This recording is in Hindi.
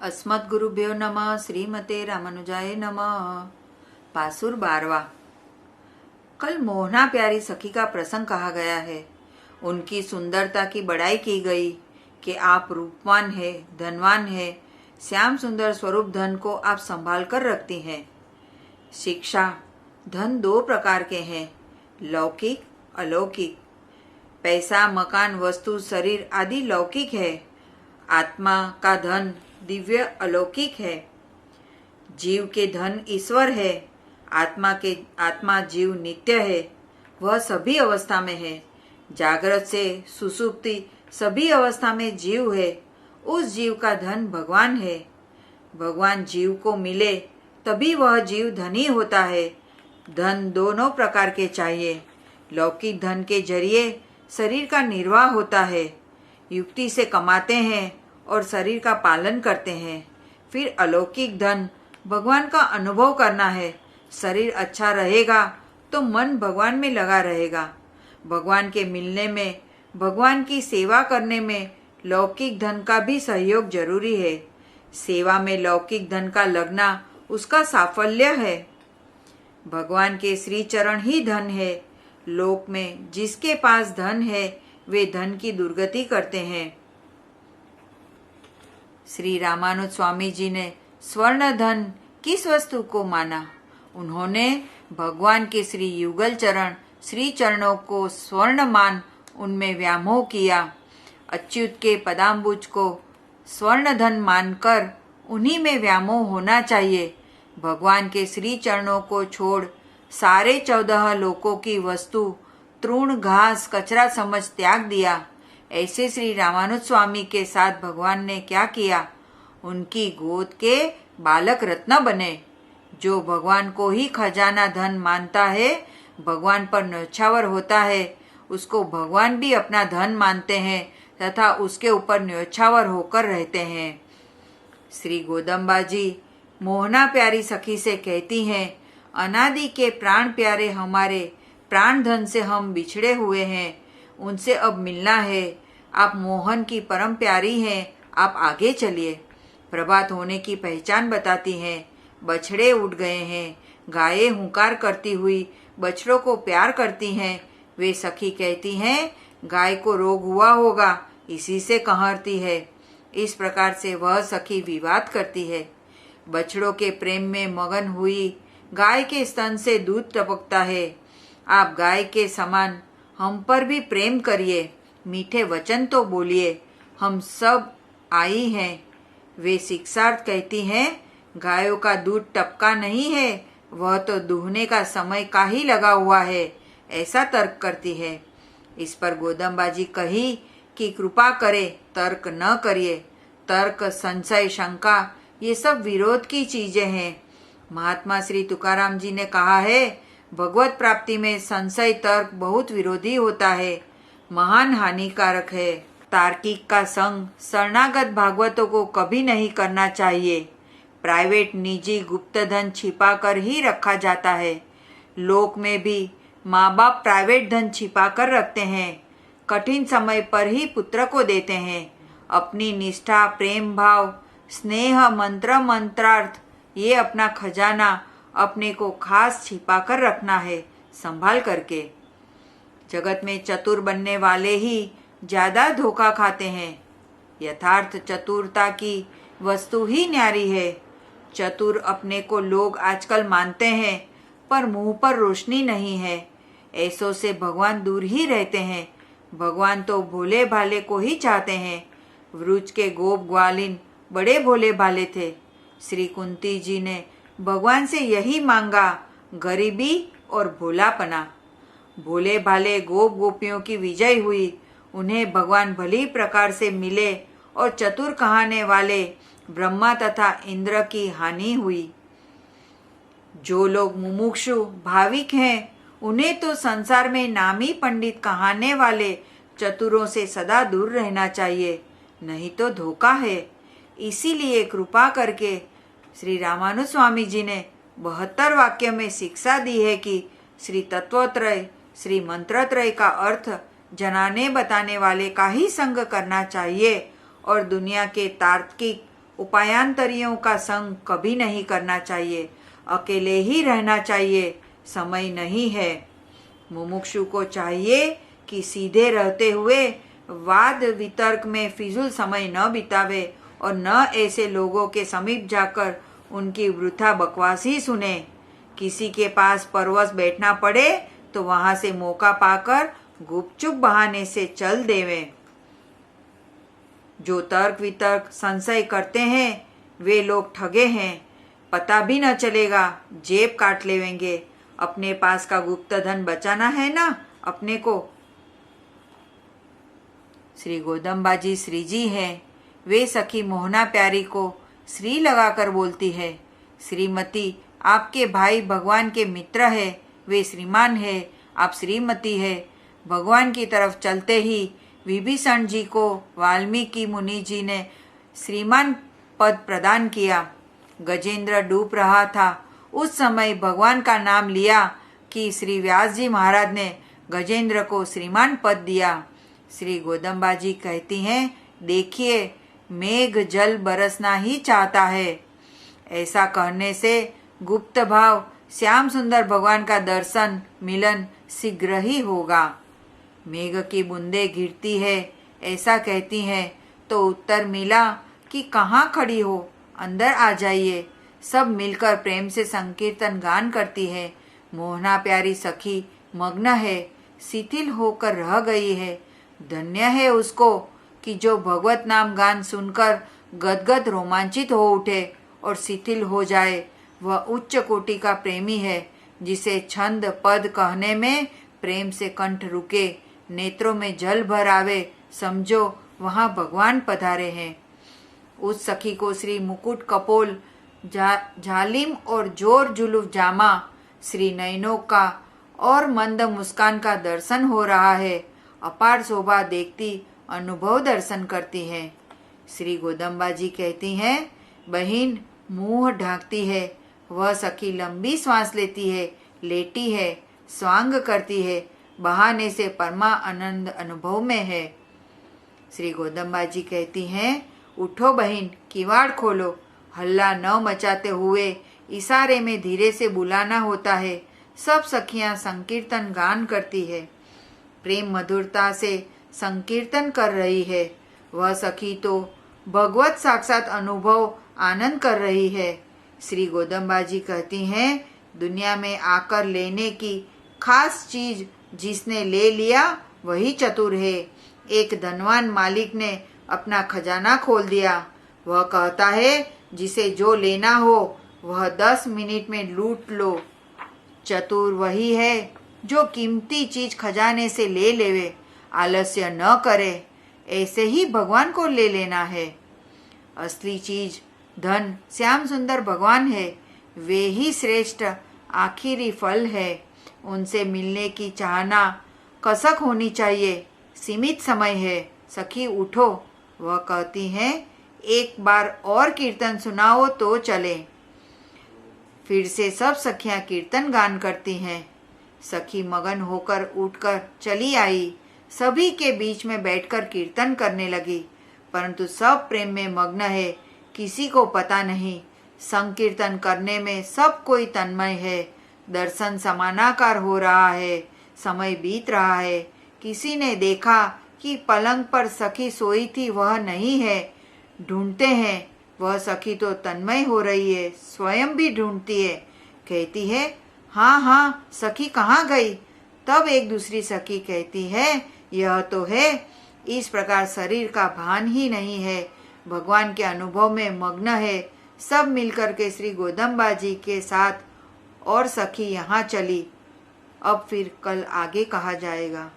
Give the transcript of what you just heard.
अस्मद्गुरुभ्यो नमः। श्रीमते रामानुजाय नमः। पासुर 12वां। कल मोहना प्यारी सखी का प्रसंग कहा गया है। उनकी सुंदरता की बड़ाई की गई कि आप रूपवान है, धनवान है, श्याम सुंदर स्वरूप धन को आप संभाल कर रखती हैं। शिक्षा धन 2 प्रकार के हैं, लौकिक, अलौकिक। पैसा, मकान, वस्तु, शरीर आदि लौकिक है। आत्मा का धन दिव्य अलौकिक है। जीव के धन ईश्वर है। आत्मा जीव नित्य है। वह सभी अवस्था में है। जागृत से सुषुप्ति सभी अवस्था में जीव है। उस जीव का धन भगवान है। भगवान जीव को मिले तभी वह जीव धनी होता है। धन दोनों प्रकार के चाहिए। लौकिक धन के जरिए शरीर का निर्वाह होता है, युक्ति से कमाते हैं और शरीर का पालन करते हैं। फिर अलौकिक धन भगवान का अनुभव करना है। शरीर अच्छा रहेगा तो मन भगवान में लगा रहेगा। भगवान के मिलने में, भगवान की सेवा करने में लौकिक धन का भी सहयोग जरूरी है। सेवा में लौकिक धन का लगना उसका साफल्य है। भगवान के श्री चरण ही धन है। लोक में जिसके पास धन है वे धन की दुर्गति करते हैं। श्री रामानुज स्वामी जी ने स्वर्ण धन किस वस्तु को माना? उन्होंने भगवान के श्री युगल चरण, श्री चरणों को स्वर्ण मान उनमें व्यामोह किया। अच्युत के पदाम्बुज को स्वर्ण धन मानकर उन्हीं में व्यामोह होना चाहिए। भगवान के श्री चरणों को छोड़ सारे 14 लोकों की वस्तु तृण, घास, कचरा समझ त्याग दिया। ऐसे श्री रामानुज स्वामी के साथ भगवान ने क्या किया? उनकी गोद के बालक रत्न बने। जो भगवान को ही खजाना धन मानता है, भगवान पर न्योछावर होता है, उसको भगवान भी अपना धन मानते हैं तथा उसके ऊपर न्योछावर होकर रहते हैं। श्री गोदम्बा जी मोहना प्यारी सखी से कहती हैं, अनादि के प्राण प्यारे हमारे प्राण धन से हम बिछड़े हुए हैं, उनसे अब मिलना है। आप मोहन की परम प्यारी हैं, आप आगे चलिए। प्रभात होने की पहचान बताती हैं। बछड़े उठ गए हैं। गायें हुंकार करती हुई बछड़ों को प्यार करती हैं। वे सखी कहती हैं, गाय को रोग हुआ होगा, इसी से कहरती है। इस प्रकार से वह सखी विवाद करती है। बछड़ों के प्रेम में मगन हुई गाय के स्तन से दूध टपकता है। आप गाय के समान हम पर भी प्रेम करिए, मीठे वचन तो बोलिए, हम सब आई हैं। वे शिक्षार्थ कहती हैं, गायों का दूध टपका नहीं है, वह तो दूहने का समय का ही लगा हुआ है, ऐसा तर्क करती है। इस पर गोदम्बा जी कही कि कृपा करे, तर्क न करिए। तर्क, संशय, शंका ये सब विरोध की चीजें हैं। महात्मा श्री तुकाराम जी ने कहा है, भगवत प्राप्ति में संशय तर्क बहुत विरोधी होता है, महान हानिकारक है। तार्किक का संग शरणागत भागवतों को कभी नहीं करना चाहिए। प्राइवेट, निजी गुप्त धन छिपा कर ही रखा जाता है। लोक में भी माँ बाप प्राइवेट धन छिपा कर रखते हैं। कठिन समय पर ही पुत्र को देते हैं। अपनी निष्ठा, प्रेम भाव, स्नेह, मंत्र, मंत्रार्थ ये अपना खजाना अपने को खास छिपा कर रखना है, संभाल करके। जगत में चतुर बनने वाले ही ज्यादा धोखा खाते हैं। यथार्थ चतुरता की वस्तु ही न्यारी है। चतुर अपने को लोग आजकल मानते हैं, पर मुंह पर रोशनी नहीं है। ऐसों से भगवान दूर ही रहते हैं। भगवान तो भोले भाले को ही चाहते हैं। वृज के गोप ग्वालिन बड़े भोले भाले थे। श्री कुंती जी ने भगवान से यही मांगा, गरीबी और भोलापना। भोले भाले गोप गोपियों की विजय हुई। उन्हें भगवान भली प्रकार से मिले और चतुर कहाने वाले ब्रह्मा तथा इंद्र की हानि हुई। जो लोग मुमुक्षु भाविक हैं, उन्हें तो संसार में नामी पंडित कहाने वाले चतुरों से सदा दूर रहना चाहिए, नहीं तो धोखा है। इसीलिए कृपा करके श्री रामानुज स्वामी जी ने 72 वाक्य में शिक्षा दी है कि श्री तत्वत्रय, श्री मंत्रत्रय का अर्थ जनाने बताने वाले का ही संग करना चाहिए और दुनिया के तार्किक उपायांतरियों का संग कभी नहीं करना चाहिए, अकेले ही रहना चाहिए, समय नहीं है। मुमुक्षु को चाहिए कि सीधे रहते हुए वाद वितर्क में फिजूल समय न बितावे और न ऐसे लोगों के समीप जाकर उनकी वृथा बकवास ही सुने। किसी के पास परवश बैठना पड़े तो वहां से मौका पाकर गुपचुप बहाने से चल देवे। जो तर्क वितर्क संशय करते हैं वे लोग ठगे हैं, पता भी न चलेगा, जेब काट लेवेंगे। अपने पास का गुप्त धन बचाना है ना अपने को। श्री गोदम्बाजी श्री जी हैं। वे सखी मोहना प्यारी को श्री लगाकर बोलती है, श्रीमती आपके भाई भगवान के मित्र है, वे श्रीमान है, आप श्रीमती है। भगवान की तरफ चलते ही विभीषण जी को वाल्मीकि मुनि जी ने श्रीमान पद प्रदान किया। गजेंद्र डूब रहा था। उस समय भगवान का नाम लिया कि श्री व्यास जी महाराज ने गजेंद्र को श्रीमान पद दिया। श्री गोदम्बाजी कहती हैं, देखिए मेघ जल बरसना ही चाहता है। ऐसा कहने से गुप्त भाव श्याम सुंदर भगवान का दर्शन मिलन शीघ्र ही होगा। मेघ की बूंदे गिरती है ऐसा कहती हैं तो उत्तर मिला कि कहाँ खड़ी हो, अंदर आ जाइए। सब मिलकर प्रेम से संकीर्तन गान करती है। मोहना प्यारी सखी मग्न है, शिथिल होकर रह गई है। धन्य है उसको कि जो भगवत नाम गान सुनकर गदगद रोमांचित हो उठे और शिथिल हो जाए। वह उच्च कोटि का प्रेमी है, जिसे छंद पद कहने में प्रेम से कंठ रुके, नेत्रों में जल भर आवे, समझो वहाँ भगवान पधारे हैं। उस सखी को श्री मुकुट कपोल जालिम और जोर जुलूफ जामा, श्री नयनों का और मंद मुस्कान का दर्शन हो रहा है। अपार शोभा देखती अनुभव दर्शन करती है। श्री गोदम्बाजी कहती हैं, बहिन मुंह ढांकती है। वह सखी लंबी सांस लेती है, लेटी है, स्वांग करती है, बहाने से परमा आनंद अनुभव में है। श्री गोदम्बाजी कहती हैं, उठो बहिन, किवाड़ खोलो। हल्ला न मचाते हुए इशारे में धीरे से बुलाना होता है। सब सखियां संकीर्तन गान करती है, प्रेम मधुरता से संकीर्तन कर रही है। वह सखी तो भगवत साक्षात अनुभव आनंद कर रही है। श्री गोदम्बाजी कहती हैं, दुनिया में आकर लेने की खास चीज जिसने ले लिया वही चतुर है। एक धनवान मालिक ने अपना खजाना खोल दिया। वह कहता है, जिसे जो लेना हो वह 10 मिनट में लूट लो। चतुर वही है जो कीमती चीज खजाने से ले लेवे, आलस्य न करे। ऐसे ही भगवान को ले लेना है। असली चीज धन श्याम सुंदर भगवान है, वे ही श्रेष्ठ आखिरी फल है। उनसे मिलने की चाहना कसक होनी चाहिए। सीमित समय है, सखी उठो। वह कहती हैं, एक बार और कीर्तन सुनाओ तो चले। फिर से सब सखियां कीर्तन गान करती हैं। सखी मगन होकर उठकर चली आई, सभी के बीच में बैठकर कीर्तन करने लगी। परंतु सब प्रेम में मग्न है, किसी को पता नहीं। संकीर्तन करने में सब कोई तन्मय है। दर्शन समानाकार हो रहा है, समय बीत रहा है। किसी ने देखा कि पलंग पर सखी सोई थी, वह नहीं है। ढूंढते हैं, वह सखी तो तन्मय हो रही है, स्वयं भी ढूंढती है। कहती है, हाँ हाँ सखी कहाँ गई? तब एक दूसरी सखी कहती है, यह तो है। इस प्रकार शरीर का भान ही नहीं है, भगवान के अनुभव में मग्न है। सब मिलकर के श्री गोदम्बाजी के साथ और सखी यहाँ चली। अब फिर कल आगे कहा जाएगा।